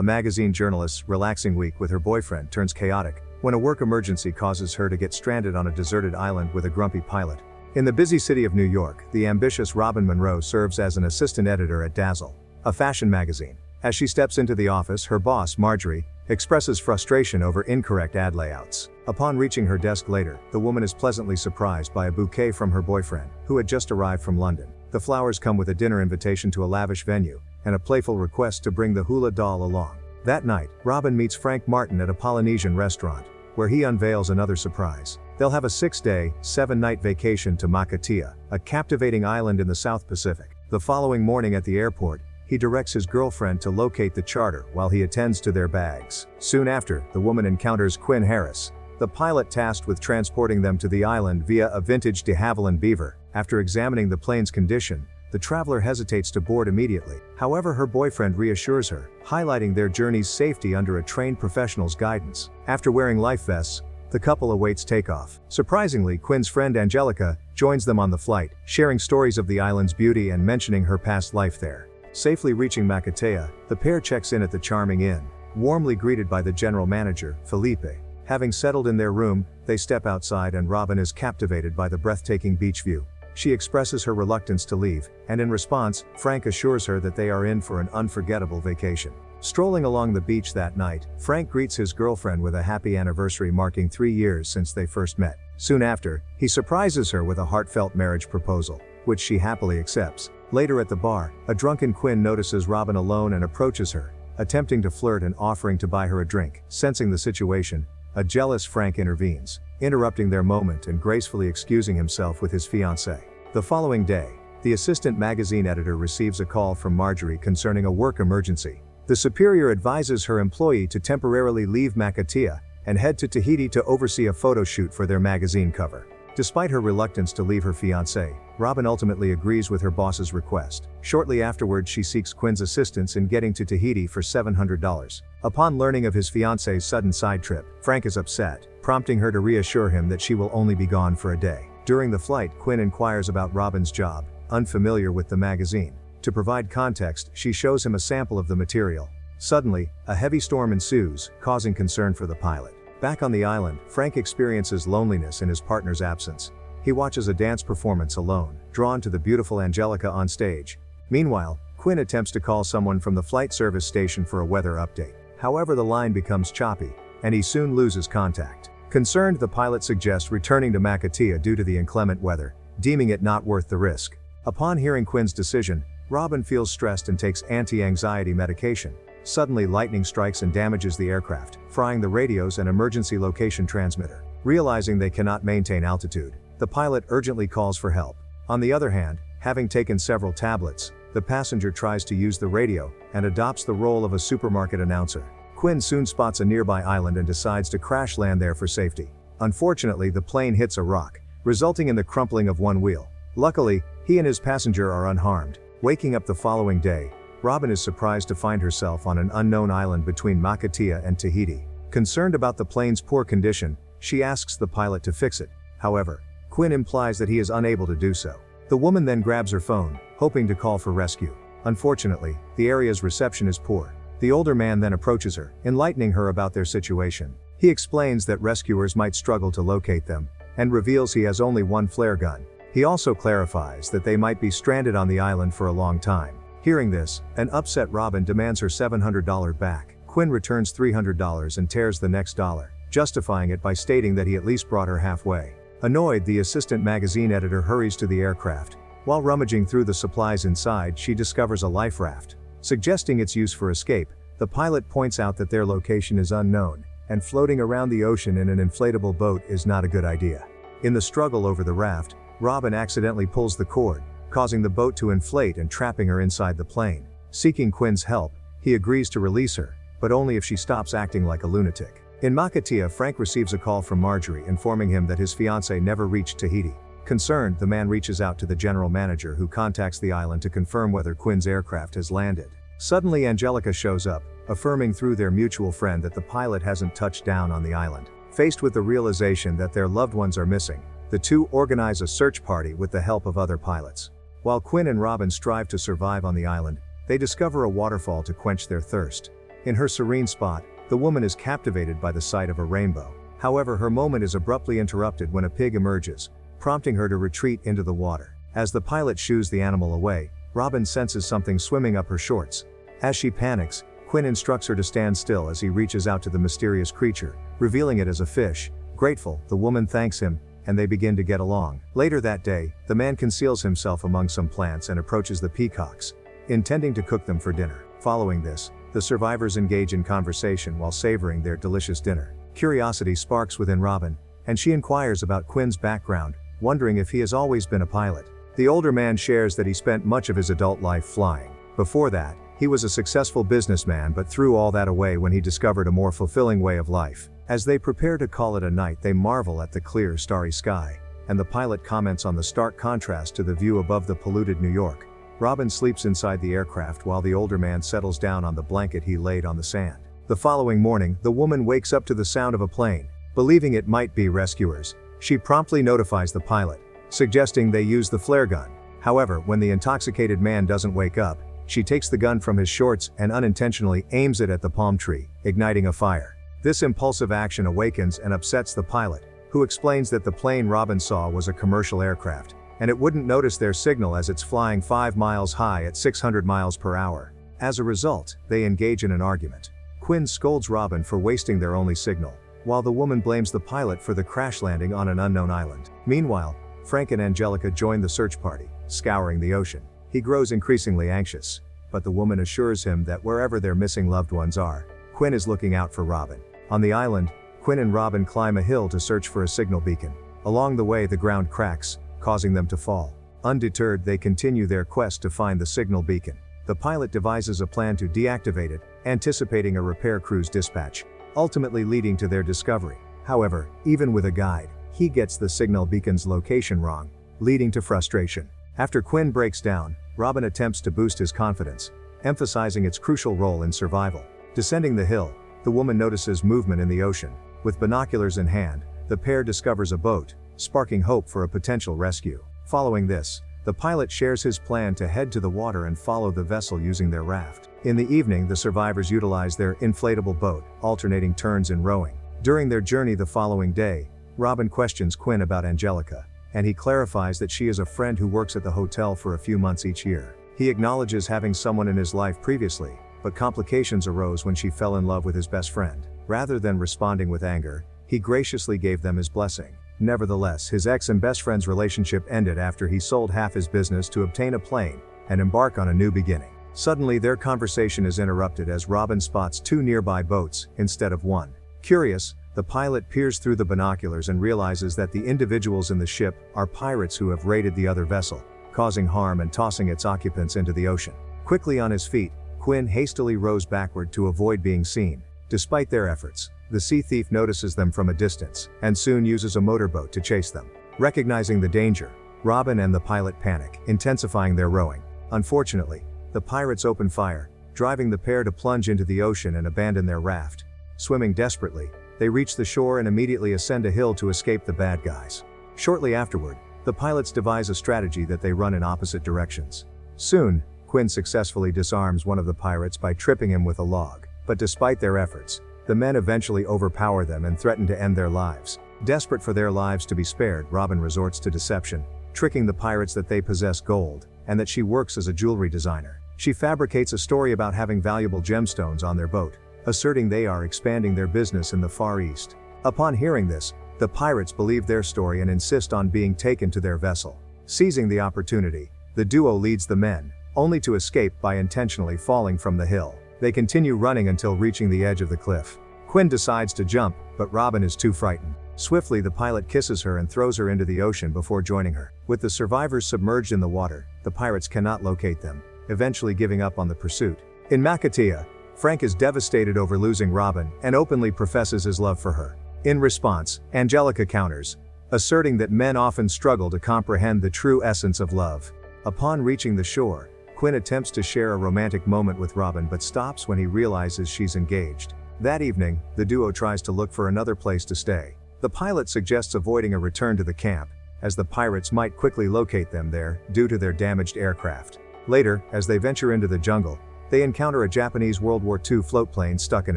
a magazine journalist's relaxing week with her boyfriend turns chaotic when a work emergency causes her to get stranded on a deserted island with a grumpy pilot. In the busy city of New York, the ambitious Robin Monroe serves as an assistant editor at Dazzle, a fashion magazine. As she steps into the office, her boss, Marjorie, expresses frustration over incorrect ad layouts. Upon reaching her desk later, the woman is pleasantly surprised by a bouquet from her boyfriend, who had just arrived from London. The flowers come with a dinner invitation to a lavish venue, and a playful request to bring the hula doll along. That night, Robin meets Frank Martin at a Polynesian restaurant, where he unveils another surprise. They'll have a 6-day, 7-night vacation to Makatea, a captivating island in the South Pacific. The following morning at the airport, he directs his girlfriend to locate the charter while he attends to their bags. Soon after, the woman encounters Quinn Harris, the pilot tasked with transporting them to the island via a vintage de Havilland Beaver. After examining the plane's condition, the traveler hesitates to board immediately. However, her boyfriend reassures her, highlighting their journey's safety under a trained professional's guidance. After wearing life vests, the couple awaits takeoff. Surprisingly, Quinn's friend Angelica joins them on the flight, sharing stories of the island's beauty and mentioning her past life there. Safely reaching Makatea, the pair checks in at the charming inn, warmly greeted by the general manager, Felipe. Having settled in their room, they step outside and Robin is captivated by the breathtaking beach view. She expresses her reluctance to leave, and in response, Frank assures her that they are in for an unforgettable vacation. Strolling along the beach that night, Frank greets his girlfriend with a happy anniversary marking 3 years since they first met. Soon after, he surprises her with a heartfelt marriage proposal, which she happily accepts. Later at the bar, a drunken Quinn notices Robin alone and approaches her, attempting to flirt and offering to buy her a drink. Sensing the situation, a jealous Frank intervenes, interrupting their moment and gracefully excusing himself with his fiancée. The following day, the assistant magazine editor receives a call from Marjorie concerning a work emergency. The superior advises her employee to temporarily leave Makatea and head to Tahiti to oversee a photo shoot for their magazine cover. Despite her reluctance to leave her fiancé, Robin ultimately agrees with her boss's request. Shortly afterwards, she seeks Quinn's assistance in getting to Tahiti for $700. Upon learning of his fiancé's sudden side trip, Frank is upset, prompting her to reassure him that she will only be gone for a day. During the flight, Quinn inquires about Robin's job, unfamiliar with the magazine. To provide context, she shows him a sample of the material. Suddenly, a heavy storm ensues, causing concern for the pilot. Back on the island, Frank experiences loneliness in his partner's absence. He watches a dance performance alone, drawn to the beautiful Angelica on stage. Meanwhile, Quinn attempts to call someone from the flight service station for a weather update. However, the line becomes choppy, and he soon loses contact. Concerned, the pilot suggests returning to Makatea due to the inclement weather, deeming it not worth the risk. Upon hearing Quinn's decision, Robin feels stressed and takes anti-anxiety medication. Suddenly, lightning strikes and damages the aircraft, frying the radios and emergency location transmitter. Realizing they cannot maintain altitude, the pilot urgently calls for help. On the other hand, having taken several tablets, the passenger tries to use the radio and adopts the role of a supermarket announcer. Quinn soon spots a nearby island and decides to crash land there for safety. Unfortunately, the plane hits a rock, resulting in the crumpling of one wheel. Luckily, he and his passenger are unharmed. Waking up the following day, Robin is surprised to find herself on an unknown island between Makatea and Tahiti. Concerned about the plane's poor condition, she asks the pilot to fix it. However, Quinn implies that he is unable to do so. The woman then grabs her phone, hoping to call for rescue. Unfortunately, the area's reception is poor. The older man then approaches her, enlightening her about their situation. He explains that rescuers might struggle to locate them, and reveals he has only one flare gun. He also clarifies that they might be stranded on the island for a long time. Hearing this, an upset Robin demands her $700 back. Quinn returns $300 and tears the next dollar, justifying it by stating that he at least brought her halfway. Annoyed, the assistant magazine editor hurries to the aircraft. While rummaging through the supplies inside, she discovers a life raft. Suggesting its use for escape, the pilot points out that their location is unknown, and floating around the ocean in an inflatable boat is not a good idea. In the struggle over the raft, Robin accidentally pulls the cord, causing the boat to inflate and trapping her inside the plane. Seeking Quinn's help, he agrees to release her, but only if she stops acting like a lunatic. In Makatea, Frank receives a call from Marjorie informing him that his fiancée never reached Tahiti. Concerned, the man reaches out to the general manager, who contacts the island to confirm whether Quinn's aircraft has landed. Suddenly, Angelica shows up, affirming through their mutual friend that the pilot hasn't touched down on the island. Faced with the realization that their loved ones are missing, the two organize a search party with the help of other pilots. While Quinn and Robin strive to survive on the island, they discover a waterfall to quench their thirst. In her serene spot, the woman is captivated by the sight of a rainbow. However, her moment is abruptly interrupted when a pig emerges, prompting her to retreat into the water. As the pilot shoos the animal away, Robin senses something swimming up her shorts. As she panics, Quinn instructs her to stand still as he reaches out to the mysterious creature, revealing it as a fish. Grateful, the woman thanks him, and they begin to get along. Later that day, the man conceals himself among some plants and approaches the peacocks, intending to cook them for dinner. Following this, the survivors engage in conversation while savoring their delicious dinner. Curiosity sparks within Robin, and she inquires about Quinn's background, wondering if he has always been a pilot. The older man shares that he spent much of his adult life flying. Before that, he was a successful businessman but threw all that away when he discovered a more fulfilling way of life. As they prepare to call it a night, they marvel at the clear, starry sky, and the pilot comments on the stark contrast to the view above the polluted New York. Robin sleeps inside the aircraft while the older man settles down on the blanket he laid on the sand. The following morning, the woman wakes up to the sound of a plane. Believing it might be rescuers, she promptly notifies the pilot, suggesting they use the flare gun. However, when the intoxicated man doesn't wake up, she takes the gun from his shorts and unintentionally aims it at the palm tree, igniting a fire. This impulsive action awakens and upsets the pilot, who explains that the plane Robin saw was a commercial aircraft, and it wouldn't notice their signal as it's flying 5 miles high at 600 miles per hour. As a result, they engage in an argument. Quinn scolds Robin for wasting their only signal, while the woman blames the pilot for the crash landing on an unknown island. Meanwhile, Frank and Angelica join the search party, scouring the ocean. He grows increasingly anxious, but the woman assures him that wherever their missing loved ones are, Quinn is looking out for Robin. On the island, Quinn and Robin climb a hill to search for a signal beacon. Along the way, the ground cracks, causing them to fall. Undeterred, they continue their quest to find the signal beacon. The pilot devises a plan to deactivate it, anticipating a repair crew's dispatch, ultimately leading to their discovery. However, even with a guide, he gets the signal beacon's location wrong, leading to frustration. After Quinn breaks down, Robin attempts to boost his confidence, emphasizing its crucial role in survival. Descending the hill, the woman notices movement in the ocean. With binoculars in hand, the pair discovers a boat, sparking hope for a potential rescue. Following this, the pilot shares his plan to head to the water and follow the vessel using their raft. In the evening, the survivors utilize their inflatable boat, alternating turns in rowing. During their journey the following day, Robin questions Quinn about Angelica, and he clarifies that she is a friend who works at the hotel for a few months each year. He acknowledges having someone in his life previously, but complications arose when she fell in love with his best friend. Rather than responding with anger, he graciously gave them his blessing. Nevertheless, his ex and best friend's relationship ended after he sold half his business to obtain a plane and embark on a new beginning. Suddenly, their conversation is interrupted as Robin spots 2 nearby boats instead of 1. Curious, the pilot peers through the binoculars and realizes that the individuals in the ship are pirates who have raided the other vessel, causing harm and tossing its occupants into the ocean. Quickly on his feet, Quinn hastily rows backward to avoid being seen. Despite their efforts, the sea thief notices them from a distance, and soon uses a motorboat to chase them. Recognizing the danger, Robin and the pilot panic, intensifying their rowing. Unfortunately, the pirates open fire, driving the pair to plunge into the ocean and abandon their raft. Swimming desperately, they reach the shore and immediately ascend a hill to escape the bad guys. Shortly afterward, the pilots devise a strategy that they run in opposite directions. Soon, Quinn successfully disarms one of the pirates by tripping him with a log, but despite their efforts, the men eventually overpower them and threaten to end their lives. Desperate for their lives to be spared, Robin resorts to deception, tricking the pirates that they possess gold, and that she works as a jewelry designer. She fabricates a story about having valuable gemstones on their boat, asserting they are expanding their business in the Far East. Upon hearing this, the pirates believe their story and insist on being taken to their vessel. Seizing the opportunity, the duo leads the men, only to escape by intentionally falling from the hill. They continue running until reaching the edge of the cliff. Quinn decides to jump, but Robin is too frightened. Swiftly, the pilot kisses her and throws her into the ocean before joining her. With the survivors submerged in the water, the pirates cannot locate them, eventually giving up on the pursuit. In Makatea, Frank is devastated over losing Robin and openly professes his love for her. In response, Angelica counters, asserting that men often struggle to comprehend the true essence of love. Upon reaching the shore, Quinn attempts to share a romantic moment with Robin but stops when he realizes she's engaged. That evening, the duo tries to look for another place to stay. The pilot suggests avoiding a return to the camp, as the pirates might quickly locate them there due to their damaged aircraft. Later, as they venture into the jungle, they encounter a Japanese World War II float plane stuck in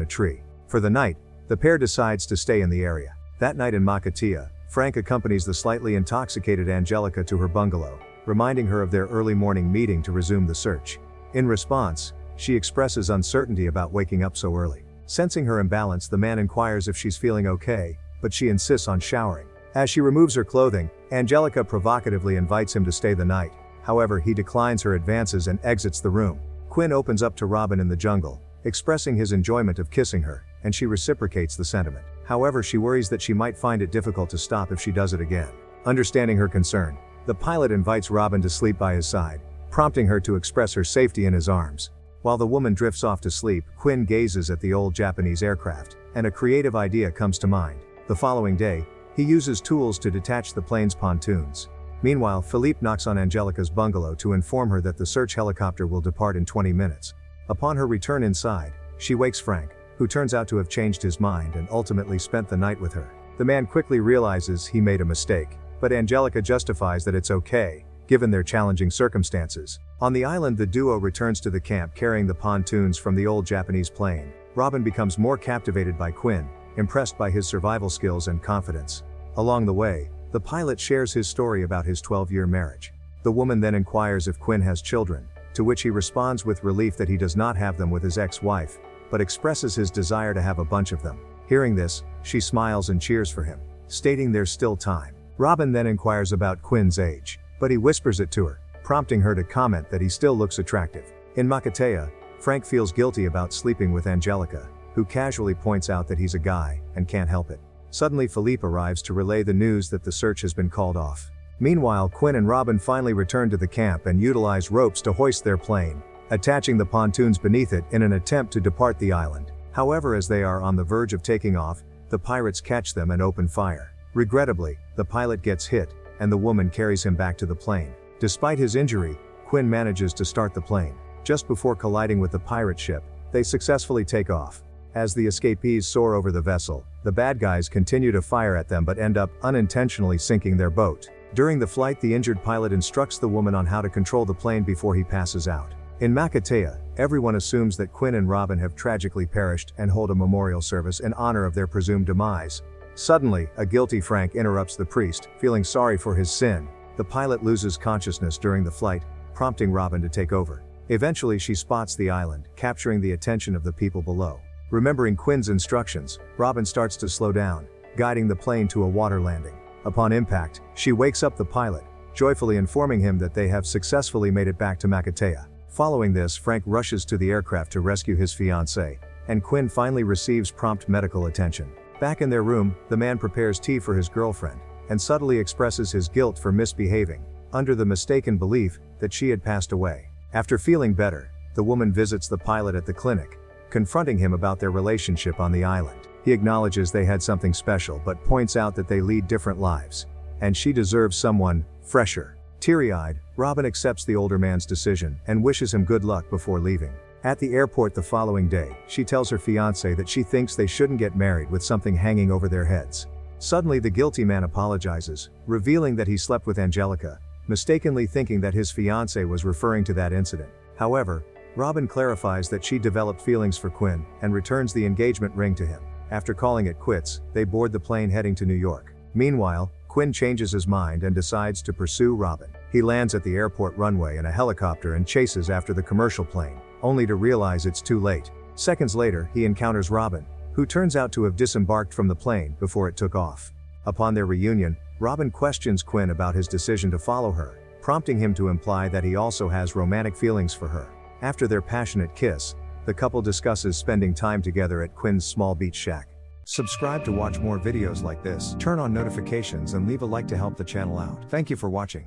a tree. For the night, the pair decides to stay in the area. That night in Makatea, Frank accompanies the slightly intoxicated Angelica to her bungalow, reminding her of their early morning meeting to resume the search. In response, she expresses uncertainty about waking up so early. Sensing her imbalance, the man inquires if she's feeling okay, but she insists on showering. As she removes her clothing, Angelica provocatively invites him to stay the night. However, he declines her advances and exits the room. Quinn opens up to Robin in the jungle, expressing his enjoyment of kissing her, and she reciprocates the sentiment. However, she worries that she might find it difficult to stop if she does it again. Understanding her concern, the pilot invites Robin to sleep by his side, prompting her to express her safety in his arms. While the woman drifts off to sleep, Quinn gazes at the old Japanese aircraft, and a creative idea comes to mind. The following day, he uses tools to detach the plane's pontoons. Meanwhile, Philippe knocks on Angelica's bungalow to inform her that the search helicopter will depart in 20 minutes. Upon her return inside, she wakes Frank, who turns out to have changed his mind and ultimately spent the night with her. The man quickly realizes he made a mistake, but Angelica justifies that it's okay, given their challenging circumstances. On the island, the duo returns to the camp carrying the pontoons from the old Japanese plane. Robin becomes more captivated by Quinn, impressed by his survival skills and confidence. Along the way, the pilot shares his story about his 12-year marriage. The woman then inquires if Quinn has children, to which he responds with relief that he does not have them with his ex-wife, but expresses his desire to have a bunch of them. Hearing this, she smiles and cheers for him, stating there's still time. Robin then inquires about Quinn's age, but he whispers it to her, prompting her to comment that he still looks attractive. In Makatea, Frank feels guilty about sleeping with Angelica, who casually points out that he's a guy, and can't help it. Suddenly Philippe arrives to relay the news that the search has been called off. Meanwhile, Quinn and Robin finally return to the camp and utilize ropes to hoist their plane, attaching the pontoons beneath it in an attempt to depart the island. However, as they are on the verge of taking off, the pirates catch them and open fire. Regrettably, the pilot gets hit, and the woman carries him back to the plane. Despite his injury, Quinn manages to start the plane. Just before colliding with the pirate ship, they successfully take off. As the escapees soar over the vessel, the bad guys continue to fire at them but end up unintentionally sinking their boat. During the flight, the injured pilot instructs the woman on how to control the plane before he passes out. In Makatea, everyone assumes that Quinn and Robin have tragically perished and hold a memorial service in honor of their presumed demise. Suddenly, a guilty Frank interrupts the priest, feeling sorry for his sin. The pilot loses consciousness during the flight, prompting Robin to take over. Eventually, she spots the island, capturing the attention of the people below. Remembering Quinn's instructions, Robin starts to slow down, guiding the plane to a water landing. Upon impact, she wakes up the pilot, joyfully informing him that they have successfully made it back to Makatea. Following this, Frank rushes to the aircraft to rescue his fiancée, and Quinn finally receives prompt medical attention. Back in their room, the man prepares tea for his girlfriend, and subtly expresses his guilt for misbehaving, under the mistaken belief that she had passed away. After feeling better, the woman visits the pilot at the clinic, confronting him about their relationship on the island. He acknowledges they had something special but points out that they lead different lives, and she deserves someone fresher. Teary-eyed, Robin accepts the older man's decision and wishes him good luck before leaving. At the airport the following day, she tells her fiancé that she thinks they shouldn't get married with something hanging over their heads. Suddenly the guilty man apologizes, revealing that he slept with Angelica, mistakenly thinking that his fiancé was referring to that incident. However, Robin clarifies that she developed feelings for Quinn and returns the engagement ring to him. After calling it quits, they board the plane heading to New York. Meanwhile, Quinn changes his mind and decides to pursue Robin. He lands at the airport runway in a helicopter and chases after the commercial plane, only to realize it's too late. Seconds later, he encounters Robin, who turns out to have disembarked from the plane before it took off. Upon their reunion, Robin questions Quinn about his decision to follow her, prompting him to imply that he also has romantic feelings for her. After their passionate kiss, the couple discusses spending time together at Quinn's small beach shack. Subscribe to watch more videos like this, turn on notifications and leave a like to help the channel out. Thank you for watching.